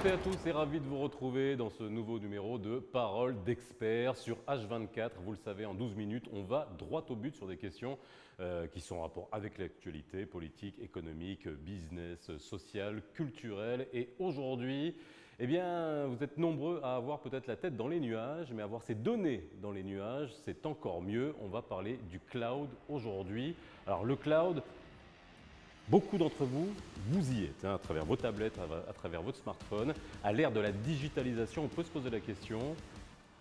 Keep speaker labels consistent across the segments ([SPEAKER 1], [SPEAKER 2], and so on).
[SPEAKER 1] toutes et à tous et ravi de vous retrouver dans ce nouveau numéro de Parole d'experts sur H24. Vous le savez, en 12 minutes, on va droit au but sur des questions qui sont en rapport avec l'actualité politique, économique, business, sociale, culturelle. Et aujourd'hui, eh bien, vous êtes nombreux à avoir peut-être la tête dans les nuages, mais avoir ces données dans les nuages, c'est encore mieux. On va parler du cloud aujourd'hui. Alors le cloud, beaucoup d'entre vous, vous y êtes, à travers vos tablettes, à travers votre smartphone. À l'ère de la digitalisation, on peut se poser la question,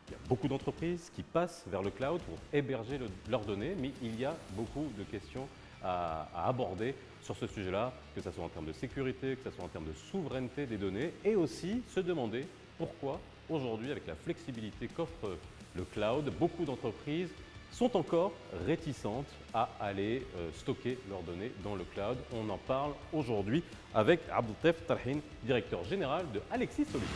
[SPEAKER 1] il y a beaucoup d'entreprises qui passent vers le cloud pour héberger leurs données, mais il y a beaucoup de questions à aborder sur ce sujet-là, que ce soit en termes de sécurité, que ce soit en termes de souveraineté des données, et aussi se demander pourquoi aujourd'hui, avec la flexibilité qu'offre le cloud, beaucoup d'entreprises sont encore réticentes à aller stocker leurs données dans le cloud. On en parle aujourd'hui avec Abdeltef Tarhin, directeur général de Alexis Solutions.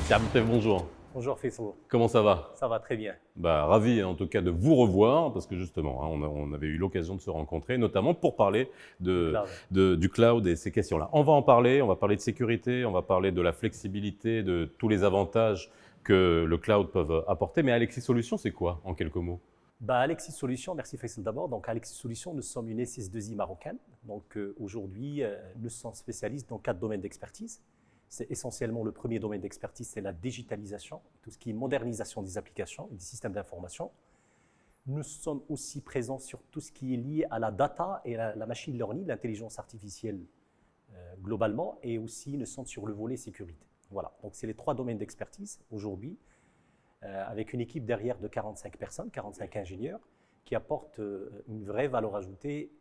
[SPEAKER 1] Abdeltef, bonjour.
[SPEAKER 2] Bonjour Faisal.
[SPEAKER 1] Comment ça va?
[SPEAKER 2] Ça va très bien.
[SPEAKER 1] Ravi en tout cas de vous revoir parce que justement, on avait eu l'occasion de se rencontrer, notamment pour parler du cloud et ces questions-là. On va en parler, on va parler de sécurité, on va parler de la flexibilité, de tous les avantages que le cloud peut apporter. Mais Alexis Solutions, c'est quoi en quelques mots?
[SPEAKER 2] Alexis Solutions, merci Faisal d'abord. Donc Alexis Solutions, nous sommes une SS2I marocaine. Donc aujourd'hui, nous sommes spécialistes dans 4 domaines d'expertise. C'est essentiellement le premier domaine d'expertise, c'est la digitalisation, tout ce qui est modernisation des applications et des systèmes d'information. Nous sommes aussi présents sur tout ce qui est lié à la data et la machine learning, l'intelligence artificielle globalement, et aussi nous sommes sur le volet sécurité. Voilà, donc c'est les 3 domaines d'expertise aujourd'hui, avec une équipe derrière de 45 personnes, 45 ingénieurs, qui apportent une vraie valeur ajoutée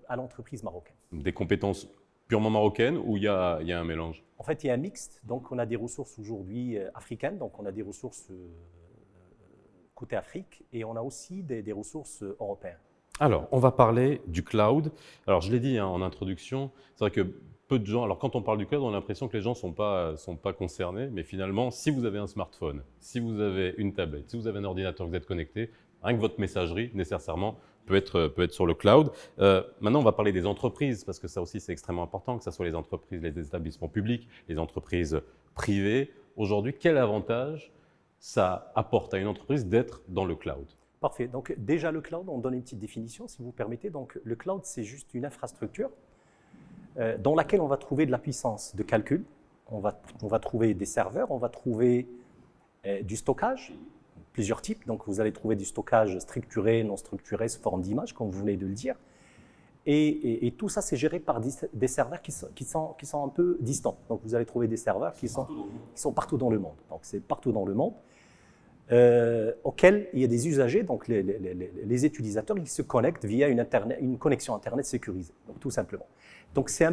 [SPEAKER 2] à l'entreprise marocaine.
[SPEAKER 1] Des compétences purement marocaines ou il y a un mélange?
[SPEAKER 2] En fait, il y a un mixte. Donc, on a des ressources aujourd'hui africaines, donc on a des ressources côté Afrique et on a aussi des ressources européennes.
[SPEAKER 1] Alors, on va parler du cloud. Alors, je l'ai dit en introduction, c'est vrai que peu de gens, alors quand on parle du cloud, on a l'impression que les gens sont pas concernés, mais finalement, si vous avez un smartphone, si vous avez une tablette, si vous avez un ordinateur, vous êtes connecté, rien que votre messagerie, nécessairement, peut être sur le cloud. Maintenant, on va parler des entreprises, parce que ça aussi, c'est extrêmement important, que ce soit les entreprises, les établissements publics, les entreprises privées. Aujourd'hui, quel avantage ça apporte à une entreprise d'être dans le cloud?
[SPEAKER 2] Parfait. Donc déjà, le cloud, on donne une petite définition, si vous permettez. Donc le cloud, c'est juste une infrastructure dans laquelle on va trouver de la puissance de calcul, on va trouver des serveurs, on va trouver du stockage, plusieurs types. Donc, vous allez trouver du stockage structuré, non structuré, sous forme d'image, comme vous venez de le dire. Et tout ça, c'est géré par des serveurs qui sont un peu distants. Donc, vous allez trouver des serveurs qui sont partout dans le monde. Donc, c'est partout dans le monde, auxquels il y a des usagers, donc les utilisateurs, ils se connectent via une connexion Internet sécurisée, donc, tout simplement. Donc, c'est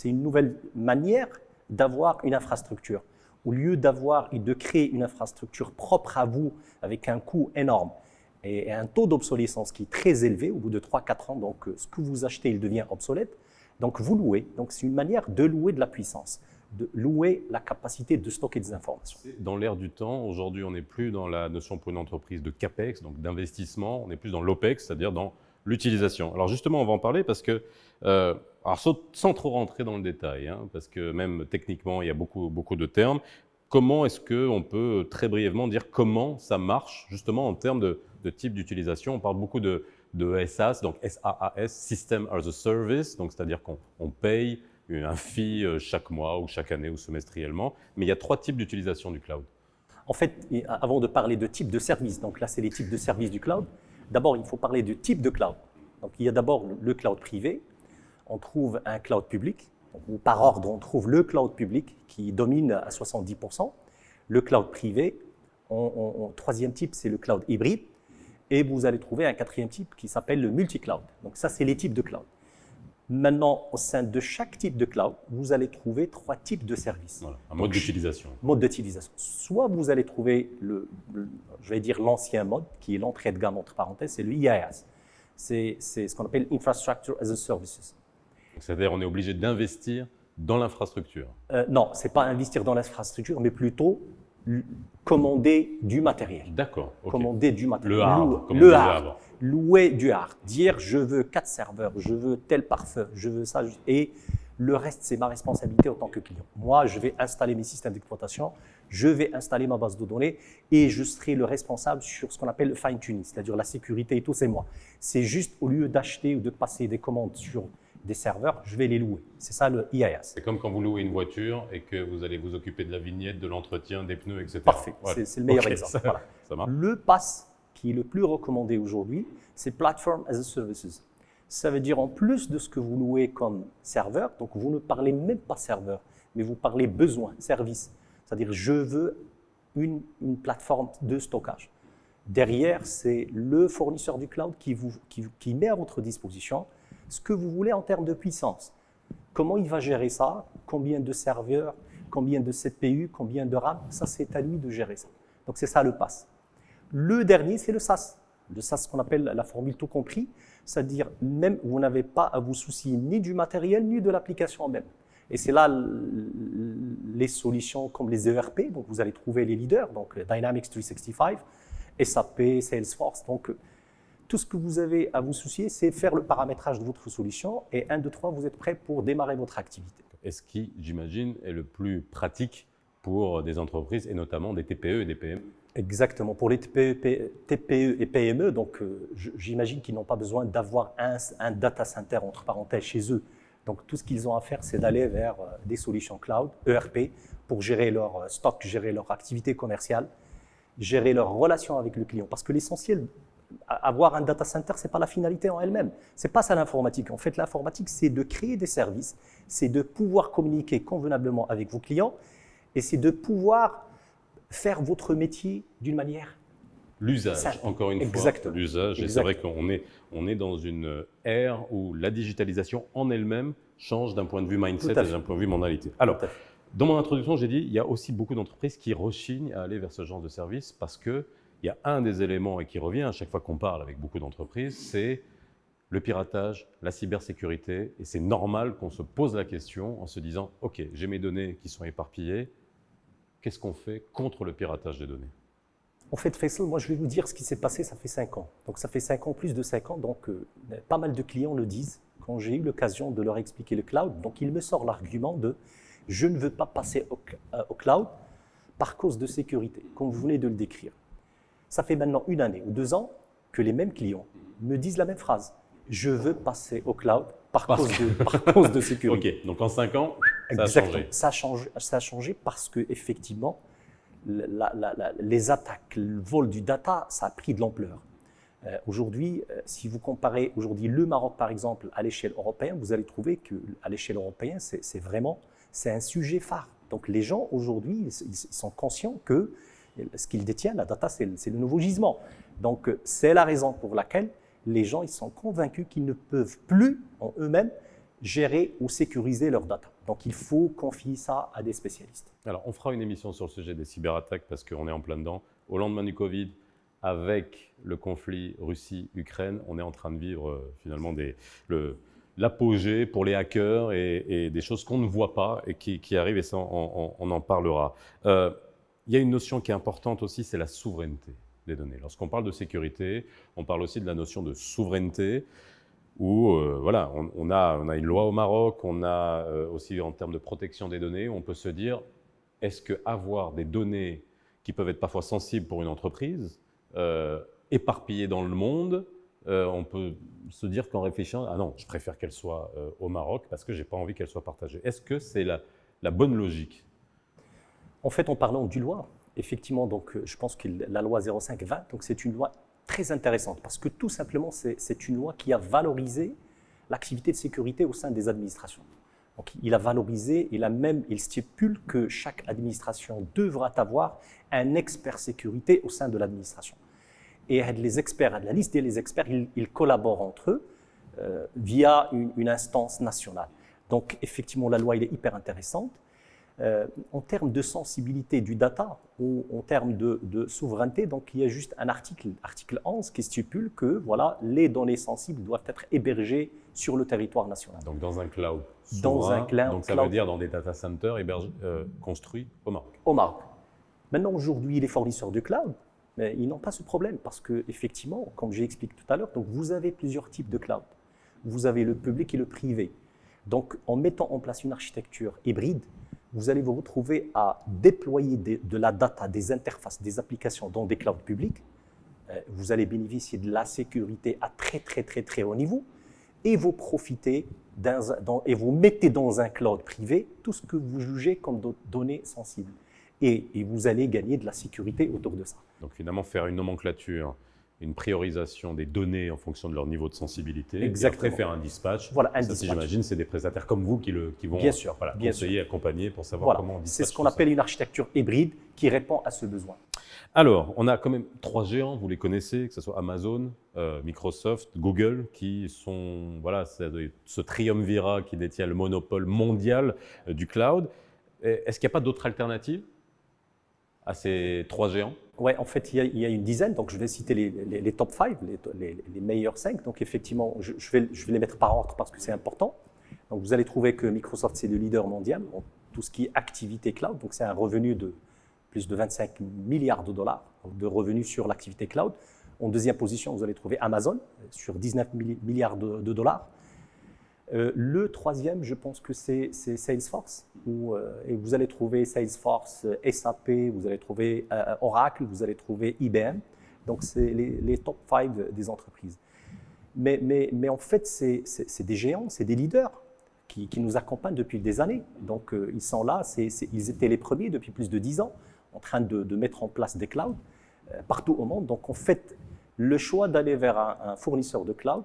[SPEAKER 2] une nouvelle manière d'avoir une infrastructure. Au lieu d'avoir et de créer une infrastructure propre à vous avec un coût énorme et un taux d'obsolescence qui est très élevé, au bout de 3-4 ans, donc ce que vous achetez, il devient obsolète, donc vous louez. Donc c'est une manière de louer de la puissance, de louer la capacité de stocker des informations.
[SPEAKER 1] Dans l'ère du temps, aujourd'hui, on n'est plus dans la notion pour une entreprise de CAPEX, donc d'investissement, on est plus dans l'OPEX, c'est-à-dire dans l'utilisation. Alors justement, on va en parler parce que, alors sans trop rentrer dans le détail, parce que même techniquement, il y a beaucoup de termes, comment est-ce qu'on peut très brièvement dire comment ça marche justement en termes de type d'utilisation? On parle beaucoup de SaaS, donc SaaS, System as a Service, donc c'est-à-dire qu'on paye un fee chaque mois ou chaque année ou semestriellement, mais il y a 3 types d'utilisation du cloud.
[SPEAKER 2] En fait, avant de parler de type de service, donc là c'est les types de services du cloud, d'abord il faut parler du type de cloud. Donc il y a d'abord le cloud privé, on trouve un cloud public, ou par ordre on trouve le cloud public qui domine à 70%, le cloud privé, troisième type c'est le cloud hybride, et vous allez trouver un 4e type qui s'appelle le multi-cloud. Donc ça c'est les types de cloud. Maintenant, au sein de chaque type de cloud, vous allez trouver 3 types de services.
[SPEAKER 1] Voilà, un mode d'utilisation.
[SPEAKER 2] Mode d'utilisation. Soit vous allez trouver je vais dire l'ancien mode, qui est l'entrée de gamme entre parenthèses, c'est le IaaS. C'est ce qu'on appelle Infrastructure as a Services.
[SPEAKER 1] C'est-à-dire qu'on est obligé d'investir dans l'infrastructure.
[SPEAKER 2] Non, ce n'est pas investir dans l'infrastructure, mais plutôt commander du matériel.
[SPEAKER 1] D'accord. Okay.
[SPEAKER 2] Commander du matériel.
[SPEAKER 1] Le hard, comme
[SPEAKER 2] le
[SPEAKER 1] on
[SPEAKER 2] hard.
[SPEAKER 1] avant.
[SPEAKER 2] Louer du hard. Dire je veux 4 serveurs, je veux tel pare-feu, je veux ça. Et Le reste, c'est ma responsabilité en tant que client. Moi, je vais installer mes systèmes d'exploitation, je vais installer ma base de données et je serai le responsable sur ce qu'on appelle le fine-tuning, c'est-à-dire la sécurité et tout, c'est moi. C'est juste au lieu d'acheter ou de passer des commandes sur des serveurs, je vais les louer. C'est ça le IaaS.
[SPEAKER 1] C'est comme quand vous louez une voiture et que vous allez vous occuper de la vignette, de l'entretien, des pneus, etc.
[SPEAKER 2] Parfait,
[SPEAKER 1] Voilà.
[SPEAKER 2] c'est le meilleur
[SPEAKER 1] Ok,
[SPEAKER 2] exemple. Voilà.
[SPEAKER 1] Ça marche.
[SPEAKER 2] Le PaaS qui est le plus recommandé aujourd'hui, c'est Platform as a Services. Ça veut dire en plus de ce que vous louez comme serveur, donc vous ne parlez même pas serveur, mais vous parlez besoin, service. C'est-à-dire je veux une plateforme de stockage. Derrière, c'est le fournisseur du cloud qui met à votre disposition ce que vous voulez en termes de puissance. Comment il va gérer ça? Combien de serveurs? Combien de CPU? Combien de RAM? Ça, c'est à lui de gérer ça. Donc, c'est ça le PaaS. Le dernier, c'est le SaaS. Le SaaS, qu'on appelle la formule tout compris, c'est-à-dire même vous n'avez pas à vous soucier ni du matériel, ni de l'application même. Et c'est là les solutions comme les ERP, donc vous allez trouver les leaders, donc Dynamics 365, SAP, Salesforce. Donc, tout ce que vous avez à vous soucier, c'est faire le paramétrage de votre solution et 1, 2, 3, vous êtes prêt pour démarrer votre activité.
[SPEAKER 1] Et ce qui, j'imagine, est le plus pratique pour des entreprises et notamment des TPE et des PME.
[SPEAKER 2] Exactement. Pour les TPE et PME, donc j'imagine qu'ils n'ont pas besoin d'avoir un data center entre parenthèses chez eux. Donc tout ce qu'ils ont à faire, c'est d'aller vers des solutions cloud, ERP, pour gérer leur stock, gérer leur activité commerciale, gérer leurs relations avec le client. Parce que l'essentiel, avoir un data center, ce n'est pas la finalité en elle-même. Ce n'est pas ça l'informatique. En fait, l'informatique, c'est de créer des services, c'est de pouvoir communiquer convenablement avec vos clients et c'est de pouvoir faire votre métier d'une manière
[SPEAKER 1] L'usage, encore une
[SPEAKER 2] Exactement.
[SPEAKER 1] fois, l'usage. Et c'est vrai qu'on est dans une ère où la digitalisation en elle-même change d'un point de vue mindset et d'un point de vue mentalité. Alors, dans mon introduction, j'ai dit il y a aussi beaucoup d'entreprises qui rechignent à aller vers ce genre de service parce qu'il y a un des éléments et qui revient à chaque fois qu'on parle avec beaucoup d'entreprises, c'est le piratage, la cybersécurité. Et c'est normal qu'on se pose la question en se disant « Ok, j'ai mes données qui sont éparpillées, qu'est-ce qu'on fait contre le piratage des données ?»
[SPEAKER 2] En fait, Faisal, moi je vais vous dire ce qui s'est passé, ça fait 5 ans. Donc ça fait 5 ans, plus de 5 ans, donc pas mal de clients le disent. Quand j'ai eu l'occasion de leur expliquer le cloud, donc il me sort l'argument de « je ne veux pas passer au cloud par cause de sécurité », comme vous venez de le décrire. Ça fait maintenant 1 année ou 2 ans que les mêmes clients me disent la même phrase. Je veux passer au cloud par cause de sécurité.
[SPEAKER 1] Ok, donc en 5 ans, ça a changé.
[SPEAKER 2] Ça a changé parce qu'effectivement, les attaques, le vol du data, ça a pris de l'ampleur. Aujourd'hui, si vous comparez aujourd'hui le Maroc, par exemple, à l'échelle européenne, vous allez trouver qu'à l'échelle européenne, c'est un sujet phare. Donc les gens, aujourd'hui, ils sont conscients que ce qu'ils détiennent, la data, c'est le nouveau gisement. Donc c'est la raison pour laquelle les gens ils sont convaincus qu'ils ne peuvent plus en eux-mêmes gérer ou sécuriser leur data. Donc il faut confier ça à des spécialistes.
[SPEAKER 1] Alors on fera une émission sur le sujet des cyberattaques parce qu'on est en plein dedans. Au lendemain du Covid, avec le conflit Russie-Ukraine, on est en train de vivre finalement l'apogée pour les hackers et des choses qu'on ne voit pas et qui arrivent, et ça on en parlera. Il y a une notion qui est importante aussi, c'est la souveraineté des données. Lorsqu'on parle de sécurité, on parle aussi de la notion de souveraineté, où voilà, on a une loi au Maroc, on a aussi en termes de protection des données, on peut se dire, est-ce qu'avoir des données qui peuvent être parfois sensibles pour une entreprise, éparpillées dans le monde, on peut se dire qu'en réfléchissant, ah non, je préfère qu'elles soient au Maroc parce que je n'ai pas envie qu'elles soient partagées. Est-ce que c'est la bonne logique?
[SPEAKER 2] En fait, en parlant du loi, effectivement, donc, je pense que la loi 05-20, donc c'est une loi très intéressante parce que tout simplement, c'est une loi qui a valorisé l'activité de sécurité au sein des administrations. Donc, il a valorisé, il stipule que chaque administration devra avoir un expert sécurité au sein de l'administration. Et les experts, la liste des experts, ils collaborent entre eux via une instance nationale. Donc, effectivement, la loi elle est hyper intéressante. En termes de sensibilité du data ou en termes de souveraineté, donc il y a juste un article 11 qui stipule que voilà, les données sensibles doivent être hébergées sur le territoire national.
[SPEAKER 1] Donc dans un cloud souverain,
[SPEAKER 2] dans un cloud,
[SPEAKER 1] donc ça veut dire dans des data centers construits au Maroc.
[SPEAKER 2] Au Maroc. Maintenant, aujourd'hui, les fournisseurs de cloud, ils n'ont pas ce problème parce qu'effectivement, comme j'ai expliqué tout à l'heure, donc vous avez plusieurs types de cloud. Vous avez le public et le privé. Donc, en mettant en place une architecture hybride, vous allez vous retrouver à déployer de la data, des interfaces, des applications dans des clouds publics. Vous allez bénéficier de la sécurité à très haut niveau et vous profitez et vous mettez dans un cloud privé tout ce que vous jugez comme données sensibles. Et vous allez gagner de la sécurité autour de ça.
[SPEAKER 1] Donc finalement, faire une nomenclature, une priorisation des données en fonction de leur niveau de sensibilité.
[SPEAKER 2] Exactement.
[SPEAKER 1] Et après faire un dispatch.
[SPEAKER 2] Voilà, un
[SPEAKER 1] ça,
[SPEAKER 2] dispatch.
[SPEAKER 1] si j'imagine, c'est des prestataires comme vous qui vont
[SPEAKER 2] bien sûr,
[SPEAKER 1] voilà,
[SPEAKER 2] bien
[SPEAKER 1] conseiller,
[SPEAKER 2] sûr.
[SPEAKER 1] accompagner pour savoir
[SPEAKER 2] Voilà.
[SPEAKER 1] comment on dispatche.
[SPEAKER 2] C'est ce qu'on
[SPEAKER 1] tout
[SPEAKER 2] appelle
[SPEAKER 1] ça.
[SPEAKER 2] une architecture hybride qui répond à ce besoin.
[SPEAKER 1] Alors, on a quand même 3 géants, vous les connaissez, que ce soit Amazon, Microsoft, Google, qui sont, voilà, ce triumvirat qui détient le monopole mondial du cloud. Est-ce qu'il n'y a pas d'autres alternatives à ces 3 géants?
[SPEAKER 2] Oui, en fait, il y a une dizaine, donc je vais citer les top 5, les meilleurs 5. Donc effectivement, je vais les mettre par ordre parce que c'est important. Donc vous allez trouver que Microsoft, c'est le leader mondial en tout ce qui est activité cloud. Donc c'est un revenu de plus de 25 milliards de dollars de revenus sur l'activité cloud. En deuxième position, vous allez trouver Amazon sur 19 milliards de dollars. Le troisième, je pense que c'est Salesforce. Et vous allez trouver Salesforce, SAP, vous allez trouver Oracle, vous allez trouver IBM. Donc, c'est les top 5 des entreprises. Mais en fait, c'est des géants, c'est des leaders qui nous accompagnent depuis des années. Donc, ils sont là, ils étaient les premiers depuis plus de 10 ans en train de mettre en place des clouds partout au monde. Donc, en fait, le choix d'aller vers un fournisseur de cloud,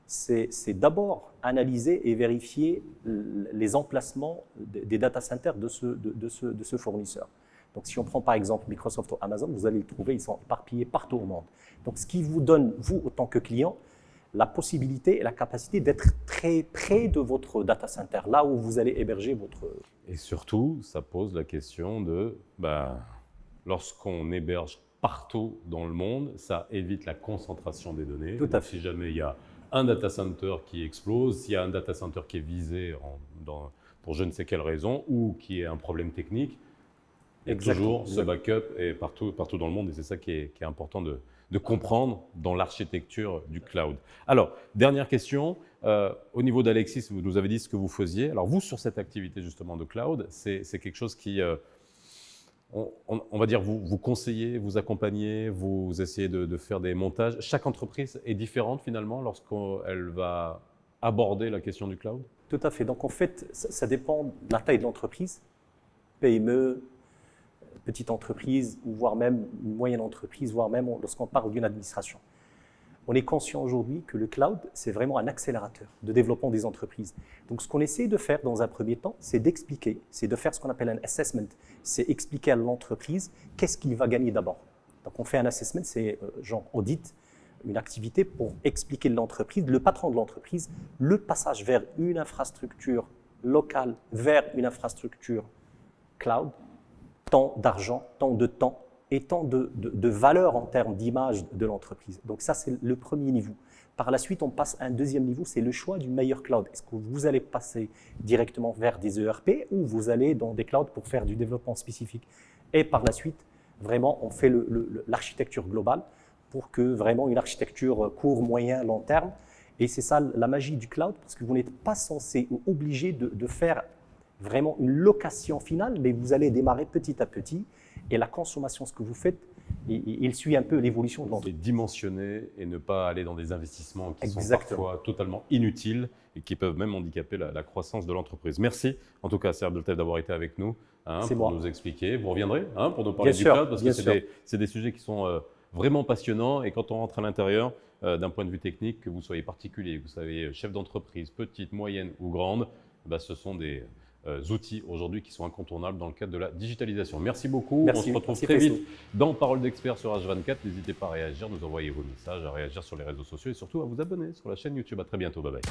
[SPEAKER 2] c'est d'abord analyser et vérifier les emplacements des data centers de ce fournisseur. Donc, si on prend par exemple Microsoft ou Amazon, vous allez le trouver, ils sont éparpillés partout au monde. Donc, ce qui vous donne, vous, en tant que client, la possibilité et la capacité d'être très près de votre data center, là où vous allez héberger votre...
[SPEAKER 1] Et surtout, ça pose la question de, lorsqu'on héberge partout dans le monde, ça évite la concentration des données.
[SPEAKER 2] Tout à fait.
[SPEAKER 1] Si jamais il y a un data center qui explose, s'il y a un data center qui est visé pour je ne sais quelle raison ou qui est un problème technique, il y a toujours ce backup et partout dans le monde et c'est ça qui est important de comprendre dans l'architecture du cloud. Alors, dernière question, au niveau d'Alexis, vous nous avez dit ce que vous faisiez. Alors vous, sur cette activité justement de cloud, c'est quelque chose qui... on va dire, vous conseillez, vous accompagnez, vous essayez de faire des montages. Chaque entreprise est différente finalement lorsqu'elle va aborder la question du cloud?
[SPEAKER 2] Tout à fait. Donc en fait, ça dépend de la taille de l'entreprise, PME, petite entreprise, voire même une moyenne entreprise, voire même lorsqu'on parle d'une administration. On est conscient aujourd'hui que le cloud, c'est vraiment un accélérateur de développement des entreprises. Donc, ce qu'on essaie de faire dans un premier temps, c'est d'expliquer, c'est de faire ce qu'on appelle un assessment. C'est expliquer à l'entreprise qu'est-ce qu'il va gagner d'abord. Donc, on fait un assessment, c'est genre audit, une activité pour expliquer à l'entreprise, le patron de l'entreprise, le passage vers une infrastructure locale, vers une infrastructure cloud, tant d'argent, tant de temps, et tant de valeur en termes d'image de l'entreprise. Donc ça, c'est le premier niveau. Par la suite, on passe à un deuxième niveau, c'est le choix du meilleur cloud. Est-ce que vous allez passer directement vers des ERP ou vous allez dans des clouds pour faire du développement spécifique? Et par la suite, vraiment, on fait l'architecture globale pour que vraiment une architecture court, moyen, long terme. Et c'est ça la magie du cloud, parce que vous n'êtes pas censé ou obligé de faire vraiment une location finale, mais vous allez démarrer petit à petit. Et la consommation, ce que vous faites, il suit un peu l'évolution de l'entreprise.
[SPEAKER 1] Et dimensionner et ne pas aller dans des investissements qui sont
[SPEAKER 2] Exactement.
[SPEAKER 1] parfois totalement inutiles et qui peuvent même handicaper la croissance de l'entreprise. Merci en tout cas, Serge Abdeltef, d'avoir été avec nous pour nous expliquer. Vous reviendrez pour nous parler du cloud parce que c'est des sujets qui sont vraiment passionnants et quand on rentre à l'intérieur, d'un point de vue technique, que vous soyez particulier, que vous soyez chef d'entreprise, petite, moyenne ou grande, ce sont des outils aujourd'hui qui sont incontournables dans le cadre de la digitalisation. Merci beaucoup.
[SPEAKER 2] Merci,
[SPEAKER 1] on se retrouve très vite dans Parole d'expert sur H24. N'hésitez pas à réagir, nous envoyer vos messages, à réagir sur les réseaux sociaux et surtout à vous abonner sur la chaîne YouTube. À très bientôt. Bye bye.